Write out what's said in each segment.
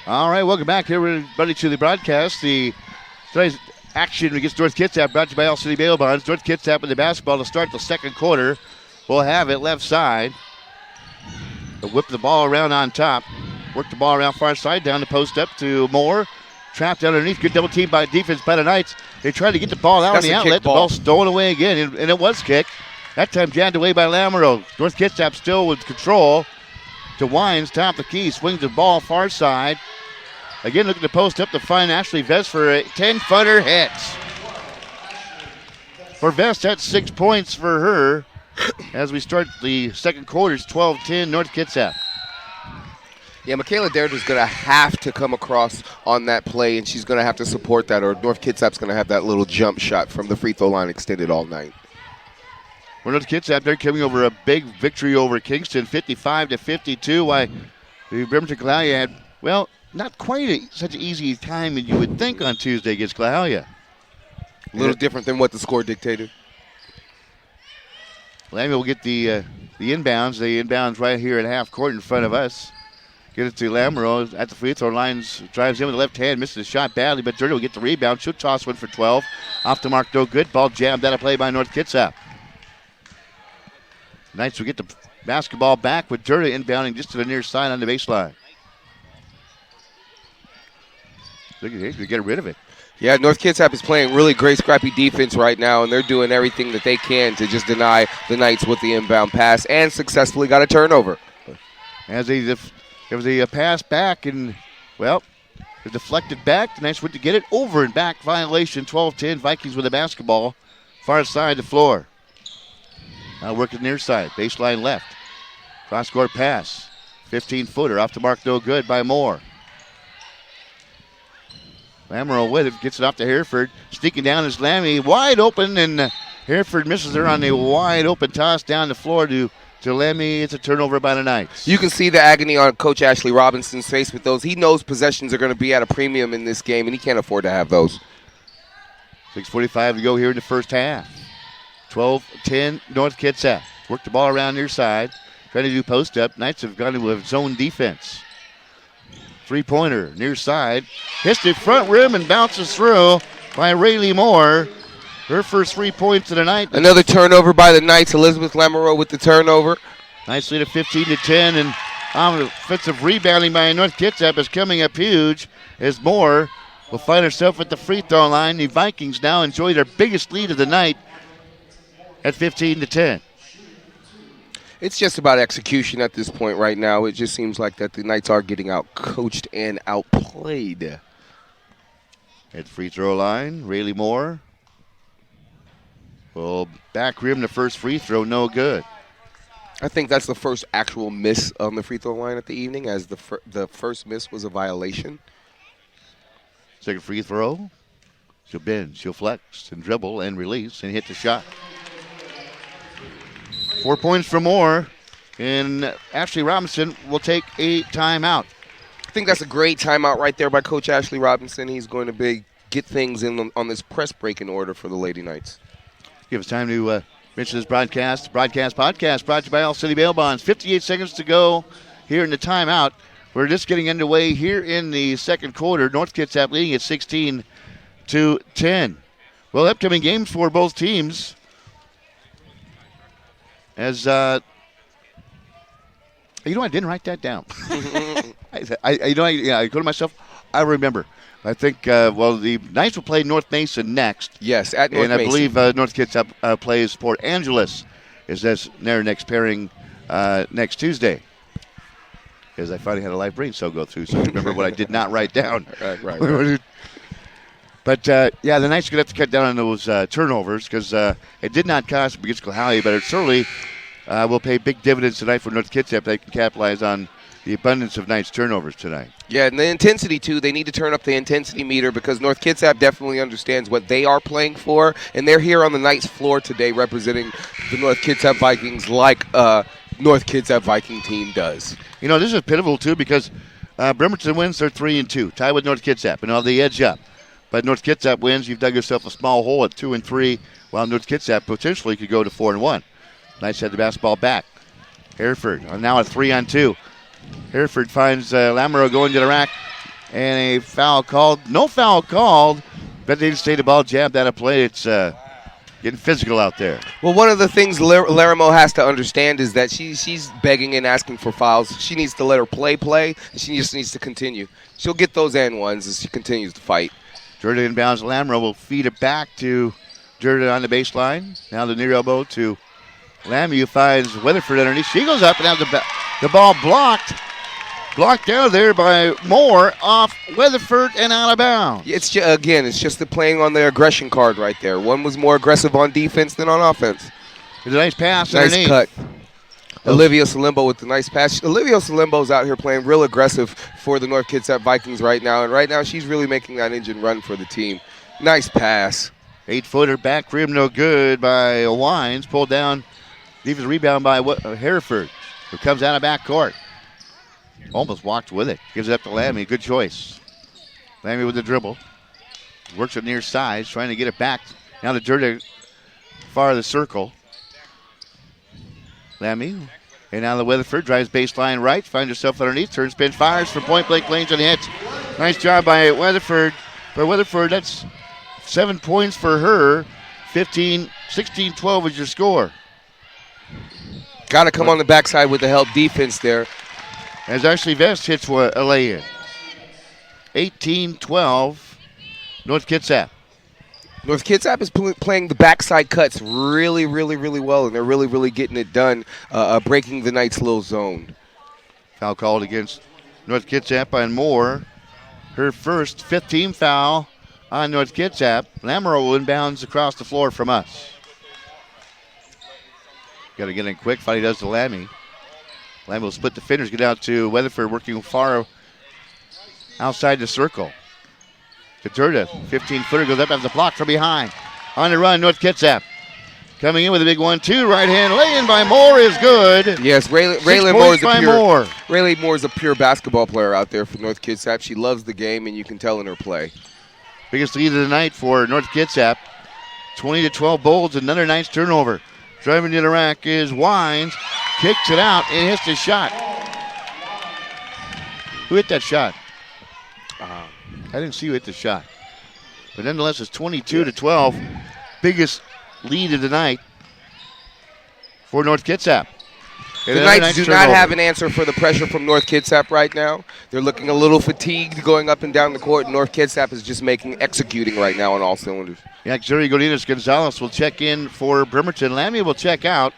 All right, welcome back, everybody, to the broadcast. Today's action against North Kitsap brought to you by All City Bail Bonds. North Kitsap with the basketball to start the second quarter. We'll have it left side. They'll whip the ball around on top. Work the ball around far side, down the post up to Moore. Trapped underneath. Good double team by defense by the Knights. They tried to get the ball out on the outlet. The ball stolen away again, and it was kicked. That time jabbed away by Lamoureux. North Kitsap still with control. To Wines, top the key. Swings the ball far side. Again, looking to post up to find Ashley Vest for a 10-footer hit. For Vest, that's 6 points for her. As we start the second quarter, it's 12-10 North Kitsap. Yeah, Michaela Darrett is going to have to come across on that play, and she's going to have to support that, or North Kitsap's going to have that little jump shot from the free throw line extended all night. Well, North Kitsap, they're coming over a big victory over Kingston, 55-52. Why the Bremerton Claudia had, well, not quite such an easy time as you would think on Tuesday against Claudia. A little different than what the score dictated. Lammy will get the inbounds. The inbounds right here at half court in front of us. Get it to Lamoureux at the free throw lines. Drives in with the left hand. Misses the shot badly, but Dirty will get the rebound. She'll toss one for 12. Off the mark, no good. Ball jabbed out of play by North Kitsap. Knights will get the basketball back with Dirty inbounding just to the near side on the baseline. Look at it. They get rid of it. Yeah, North Kitsap is playing really great, scrappy defense right now, and they're doing everything that they can to just deny the Knights with the inbound pass and successfully got a turnover. As there was a pass back, and, well, it deflected back. The Knights went to get it over and back. Violation, 12-10. Vikings with the basketball. Far side of the floor. Now working near side. Baseline left. Cross-court pass. 15-footer. Off the mark, no good by Moore. Lamoureux with it. Gets it off to Hereford. Sneaking down is Lammy. Wide open, and Hereford misses her on the wide open toss down the floor to Lammy. It's a turnover by the Knights. You can see the agony on Coach Ashley Robinson's face with those. He knows possessions are going to be at a premium in this game, and he can't afford to have those. 6:45 to go here in the first half. 12-10 North Kitsap. Work the ball around near side. Trying to do post up. Knights have gone into a zone defense. Three-pointer near side. Hits the front rim and bounces through by Rayleigh Moore. Her first 3 points of the night. Another turnover by the Knights. Elizabeth Lamoureux with the turnover. Nice lead of 15-10, and offensive rebounding by North Kitsap is coming up huge as Moore will find herself at the free throw line. The Vikings now enjoy their biggest lead of the night at 15-10. It's just about execution at this point right now. It just seems like that the Knights are getting out-coached and outplayed. At the free throw line, Rayleigh Moore will back rim the first free throw, no good. I think that's the first actual miss on the free throw line of the evening, as the first miss was a violation. Second free throw. She'll bend, she'll flex, and dribble, and release, and hit the shot. 4 points for Moore, and Ashley Robinson will take a timeout. I think that's a great timeout right there by Coach Ashley Robinson. He's going to get things in on this press break in order for the Lady Knights. Give us time to mention this broadcast podcast brought to you by All City Bail Bonds. 58 seconds to go here in the timeout. We're just getting underway here in the second quarter. North Kitsap leading at 16-10. Well, upcoming games for both teams. As I didn't write that down. I go to myself. I remember. I think the Knights will play North Mason next. Yes, at North Mason. And I believe North Kitsap plays Port Angeles. Is their next pairing next Tuesday? Because I finally had a live brain cell go through, so I remember what I did not write down. Right. But, the Knights are going to have to cut down on those turnovers because it did not cost them against Clahalia, but it certainly will pay big dividends tonight for North Kitsap. They can capitalize on the abundance of Knights turnovers tonight. Yeah, and the intensity, too. They need to turn up the intensity meter because North Kitsap definitely understands what they are playing for, and they're here on the Knights floor today representing the North Kitsap Vikings like North Kitsap Viking team does. You know, this is pivotal, too, because Bremerton wins, they're 3-2, tied with North Kitsap, and all the edge up. But North Kitsap wins, you've dug yourself a small hole at 2-3, while North Kitsap potentially could go to 4-1. Knights had the basketball back. Hereford now at 3-on-2. Hereford finds Lamoureux going to the rack. And a foul called. No foul called, but they just say the ball jabbed out of play. It's getting physical out there. Well, one of the things Larimore has to understand is that she's begging and asking for fouls. She needs to let her play, and she just needs to continue. She'll get those and ones as she continues to fight. Jordan inbounds. Larimore will feed it back to Jordan on the baseline. Now the near elbow to Lammy, who finds Weatherford underneath. She goes up and has the ball blocked. Blocked out there by Moore off Weatherford and out of bounds. It's just the playing on the aggression card right there. One was more aggressive on defense than on offense. It's a nice pass Nice underneath. cut. Olivia Salimbo with the nice pass. Olivia Salimbo's out here playing real aggressive for the North Kitsap Vikings right now, and right now she's really making that engine run for the team. Nice pass. 8-footer back rim, no good by Wines. Pulled down. Defensive rebound by Hereford, who comes out of backcourt. Almost walked with it. Gives it up to Lammy. Good choice. Lammy with the dribble. Works it near sides, trying to get it back. Now to Jordan, far of the circle. Lammy. And now the Weatherford drives baseline right. Finds herself underneath. Turns, spins, fires from point blank range and hits. Nice job by Weatherford. For Weatherford, that's 7 points for her. 16-12 is your score. Got to come on the backside with the help defense there. As Ashley Vest hits a lay-in. 18-12, North Kitsap. North Kitsap is playing the backside cuts really, really, really well, and they're really, really getting it done, breaking the Knights' little zone. Foul called against North Kitsap on Moore. Her first 15 foul on North Kitsap. Lamoureux inbounds across the floor from us. Got to get in quick. Finally does to Lammy. Lammy will split the fingers, get out to Weatherford, working far outside the circle. Katurda, 15-footer, goes up, has the block from behind. On the run, North Kitsap. Coming in with a big 1-2, right hand lay-in by Moore is good. Yes, Raylan Moore is a pure basketball player out there for North Kitsap. She loves the game, and you can tell in her play. Biggest lead of the night for North Kitsap. 20-12 Bulls, another nice turnover. Driving to the rack is Wines. Kicks it out and hits the shot. Who hit that shot? I didn't see who hit the shot. But nonetheless, it's 22-12. Biggest lead of the night for North Kitsap. The Knights do not have an answer for the pressure from North Kitsap right now. They're looking a little fatigued going up and down the court. North Kitsap is just executing right now on all cylinders. Yeah, Xuri Godinez Gonzalez will check in for Bremerton. Lammy will check out.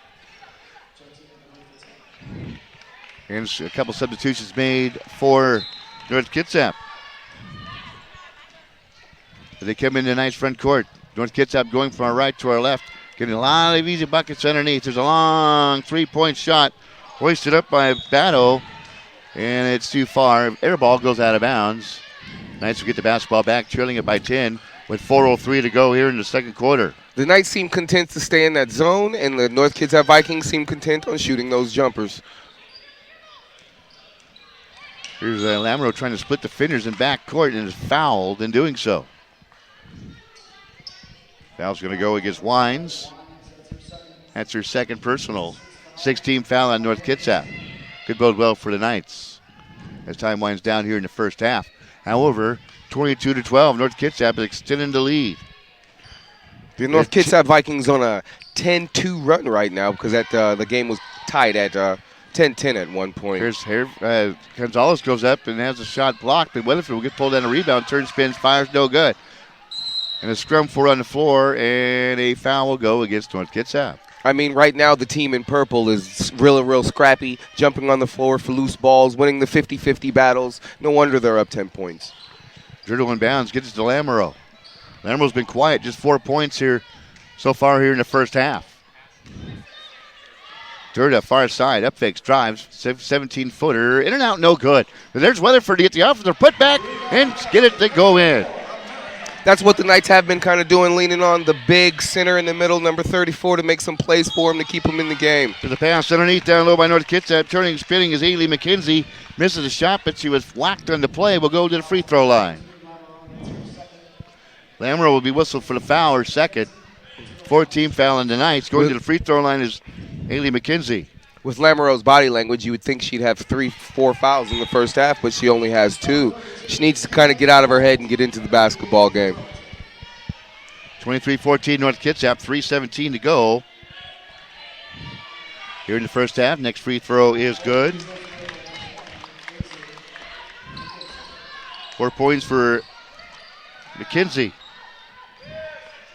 And a couple substitutions made for North Kitsap. They come into nice front court. North Kitsap going from our right to our left. Getting a lot of easy buckets underneath. There's a long three-point shot. Hoisted up by Batto. And it's too far. Air ball goes out of bounds. Knights will get the basketball back, trailing it by 10 with 4:03 to go here in the second quarter. The Knights seem content to stay in that zone, and the North Kitsap Vikings seem content on shooting those jumpers. Here's Lamoureux trying to split the fingers in back court and is fouled in doing so. Foul's going to go against Wines. That's her second personal. 16 foul on North Kitsap. Could bode well for the Knights as time winds down here in the first half. However, 22-12, North Kitsap is extending the lead. The North Kitsap Vikings on a 10-2 run right now because the game was tied at 10-10 at one point. Here's Gonzalez goes up and has a shot blocked, but Weatherford will get pulled down a rebound, turns, spins, fires, no good. And a scrum for on the floor, and a foul will go against North Kitsap. I mean, right now the team in purple is real scrappy, jumping on the floor for loose balls, winning the 50-50 battles. No wonder they're up 10 points. Driddle in bounds, gets it to Lamoureux. Lamoureux's been quiet, just 4 points here so far here in the first half. Durda, far side, up fakes, drives, 17-footer, in and out, no good. But there's Weatherford to get the offensive putback and get it to go in. That's what the Knights have been kind of doing, leaning on the big center in the middle, number 34, to make some plays for him to keep him in the game. To the pass underneath, down low by North Kitsap. Turning, spinning is Ailey McKenzie. Misses a shot, but she was whacked on the play. Will go to the free throw line. Lamoureux will be whistled for the foul, her second. 14 foul on the Knights. Going to the free throw line is Ailey McKenzie. With Lamoureux's body language, you would think she'd have 3-4 fouls in the first half, but she only has 2. She needs to kind of get out of her head and get into the basketball game. 23-14 North Kitsap, 3:17 to go. Here in the first half, next free throw is good. 4 points for McKenzie.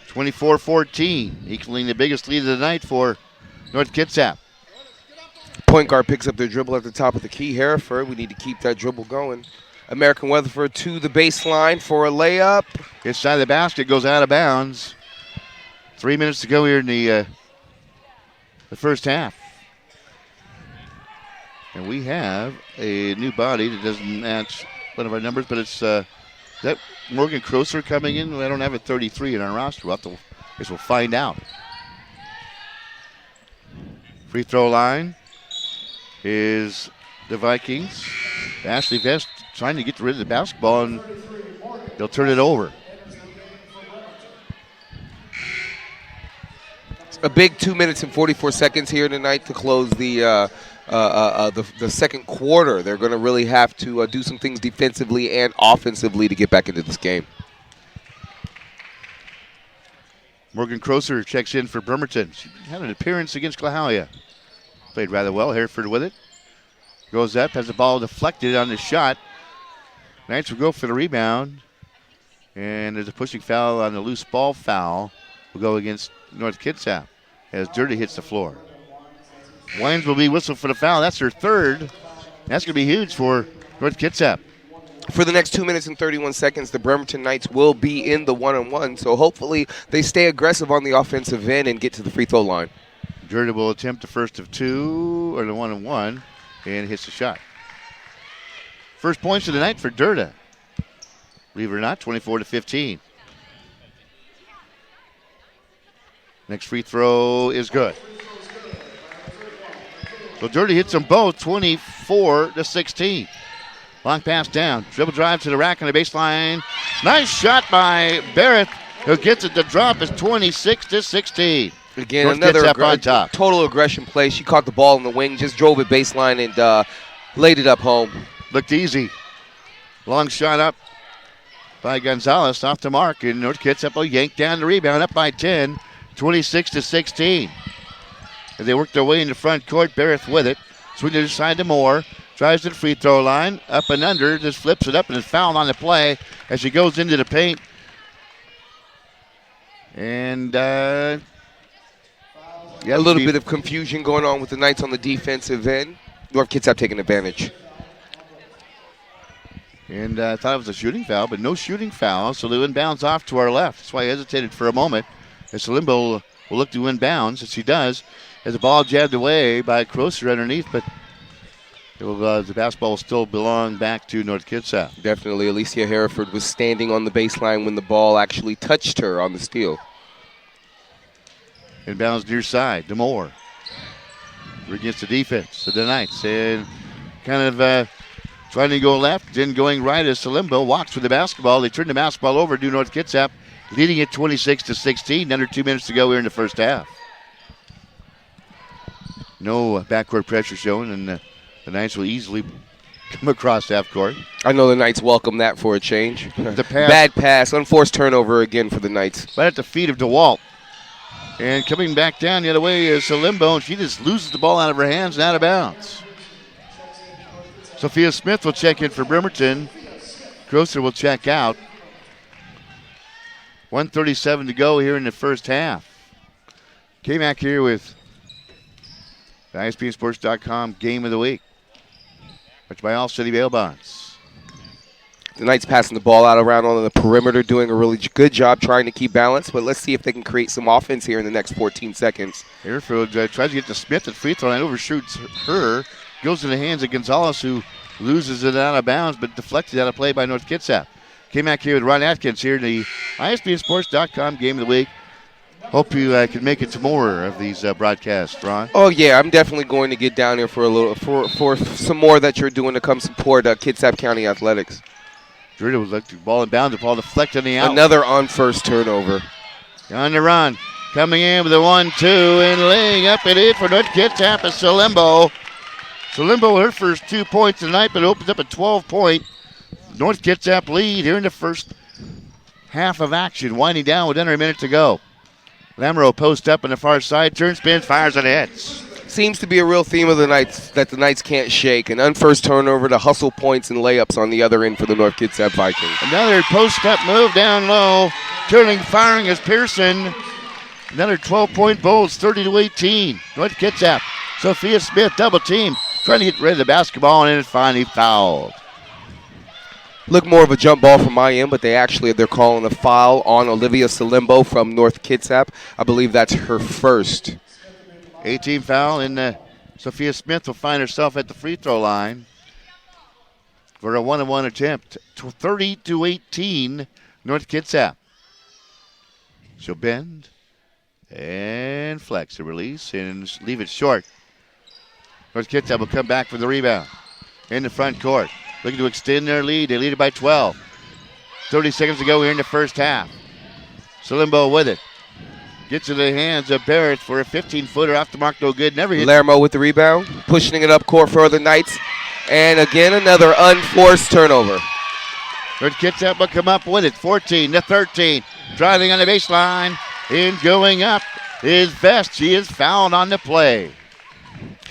24-14, equaling the biggest lead of the night for North Kitsap. Point guard picks up their dribble at the top of the key. Hereford, we need to keep that dribble going. American Weatherford to the baseline for a layup. Inside the basket, goes out of bounds. 3 minutes to go here in the first half. And we have a new body that doesn't match one of our numbers, but it's is that Morgan Crosser coming in? I don't have a 33 in our roster. Guess we'll find out. Free throw line is the Vikings. Ashley Vest trying to get rid of the basketball, and they'll turn it over. A big 2 minutes and 44 seconds here tonight to close the second quarter. They're going to really have to do some things defensively and offensively to get back into this game. Morgan Crosser checks in for Bremerton. She had an appearance against Clahalia. Played rather well. Hereford with it. Goes up, has the ball deflected on the shot. Knights will go for the rebound. And there's a pushing foul on the loose ball foul. Will go against North Kitsap as Dirty hits the floor. Wines will be whistled for the foul. That's her third. That's going to be huge for North Kitsap. For the next 2 minutes and 31 seconds, the Bremerton Knights will be in the one-on-one. So hopefully they stay aggressive on the offensive end and get to the free throw line. Dirty will attempt the first of 2, or the one-on-one, and hits the shot. First points of the night for Dirta. Believe it or not, 24-15. Next free throw is good. So Dirty hits them both, 24-16. Long pass down. Dribble drive to the rack on the baseline. Nice shot by Barrett, who gets it to drop. It's 26-16. Again, North another on top. Total aggression play. She caught the ball in the wing, just drove it baseline and laid it up home. Looked easy. Long shot up by Gonzalez off the mark, and North Kitsap will yank down the rebound, up by 10, 26-16. As they work their way in the front court, Barrett with it. Swing to the side to Moore. Drives to the free throw line. Up and under. Just flips it up and is fouled on the play as she goes into the paint. And a little bit of confusion going on with the Knights on the defensive end. North Kitsap taking advantage. And I thought it was a shooting foul, but no shooting foul. So they inbounds off to our left. That's why I hesitated for a moment. As Salimbo will look to inbounds, as she does. As the ball jabbed away by Crosser underneath, but the basketball will still belong back to North Kitsap. Definitely. Alicia Hereford was standing on the baseline when the ball actually touched her on the steal. Inbounds near side. DeMoore against the defense of the Knights. And kind of trying to go left, then going right as Salimbo walks with the basketball. They turn the basketball over to North Kitsap, leading it 26-16. Under 2 minutes to go here in the first half. No backcourt pressure shown, and the Knights will easily come across half court. I know the Knights welcome that for a change. The pass. Bad pass, unforced turnover again for the Knights. Right at the feet of DeWalt. And coming back down the other way is Salimbo, and she just loses the ball out of her hands and out of bounds. Sophia Smith will check in for Bremerton. Grosser will check out. 1:37 to go here in the first half. Came back here with the ISPNsports.com Game of the Week. Which by All City Bail Bonds. The Knights passing the ball out around on the perimeter, doing a really good job trying to keep balance, but let's see if they can create some offense here in the next 14 seconds. Airfield tries to get to Smith at free throw line, overshoots her, goes in the hands of Gonzalez, who loses it out of bounds, but deflected out of play by North Kitsap. Came back here with Ron Atkins here in the ISPNsports.com Game of the Week. Hope you can make it to more of these broadcasts, Ron. Oh yeah, I'm definitely going to get down here for a little for some more that you're doing to come support Kitsap County Athletics. Jordan was like the ball inbound, the ball deflected on the out. Another on first turnover. On the run. Coming in with a 1-2 and laying up it in for North Kitsap is Salimbo. Salimbo, her first 2 points tonight, but opens up a 12-point North Kitsap lead here in the first half of action. Winding down with under a minute to go. Lamoureux posts up on the far side, turns, spins, fires, and hits. Seems to be a real theme of the Knights that the Knights can't shake. An unforced turnover to hustle points and layups on the other end for the North Kitsap Vikings. Another post-up move down low. Turning, firing is Pearson. Another 12-point Bulls, 30-18. North Kitsap. Sophia Smith double team. Trying to get rid of the basketball, and it's finally fouled. Look more of a jump ball from my end, but they're calling a foul on Olivia Salimbo from North Kitsap. I believe that's her first. 18 foul, and Sophia Smith will find herself at the free throw line for a 1-on-1 attempt. 30-18, North Kitsap. She'll bend and flex the release and leave it short. North Kitsap will come back for the rebound in the front court. Looking to extend their lead. They lead it by 12. 30 seconds to go here in the first half. Salimbo with it. Gets in the hands of Barrett for a 15-footer off the mark, no good. Never hit. Lamoureux with the rebound, pushing it up court for the Knights. And again, another unforced turnover. North Kitsap will come up with it. 14-13. Driving on the baseline and going up is Vest. She is fouled on the play.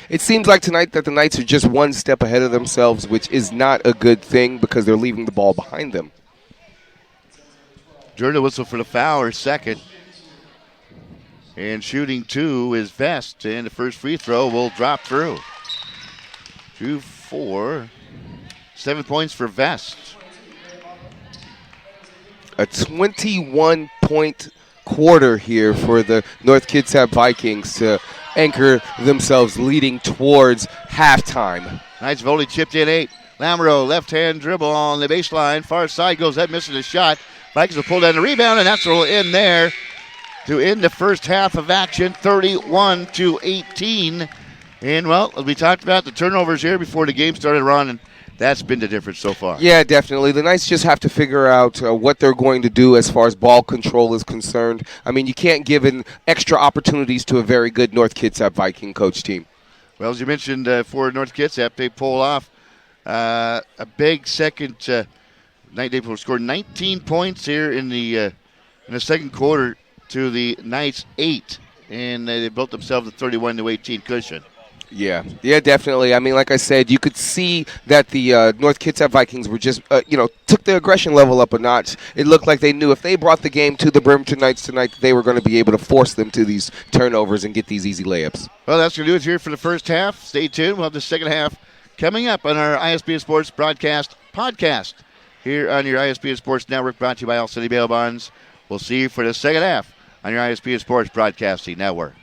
It seems like tonight that the Knights are just one step ahead of themselves, which is not a good thing because they're leaving the ball behind them. Jordan whistle for the foul, her second. And shooting two is Vest, and the first free throw will drop through. 2, 4, 7 points for Vest. A 21-point quarter here for the North Kitsap Vikings to anchor themselves leading towards halftime. Knights have only chipped in 8. Lamoureux, left-hand dribble on the baseline. Far side goes up, misses the shot. Vikings will pull down the rebound, and that's what will end there to end the first half of action, 31-18. And, well, as we talked about, the turnovers here before the game started running, that's been the difference so far. Yeah, definitely. The Knights just have to figure out what they're going to do as far as ball control is concerned. I mean, you can't give in extra opportunities to a very good North Kitsap Viking coach team. Well, as you mentioned, for North Kitsap, they pull off a big second. They scored 19 points here in the second quarter to the Knights 8, and they built themselves a 31-18 cushion. Yeah, definitely. I mean, like I said, you could see that the North Kitsap Vikings were just, took the aggression level up a notch. It looked like they knew if they brought the game to the Bremerton Knights tonight, that they were going to be able to force them to these turnovers and get these easy layups. Well, that's going to do it here for the first half. Stay tuned. We'll have the second half coming up on our ISBN Sports Broadcast podcast here on your ISBN Sports Network, brought to you by All City Bail Bonds. We'll see you for the second half on your ISBN Sports Broadcasting Network.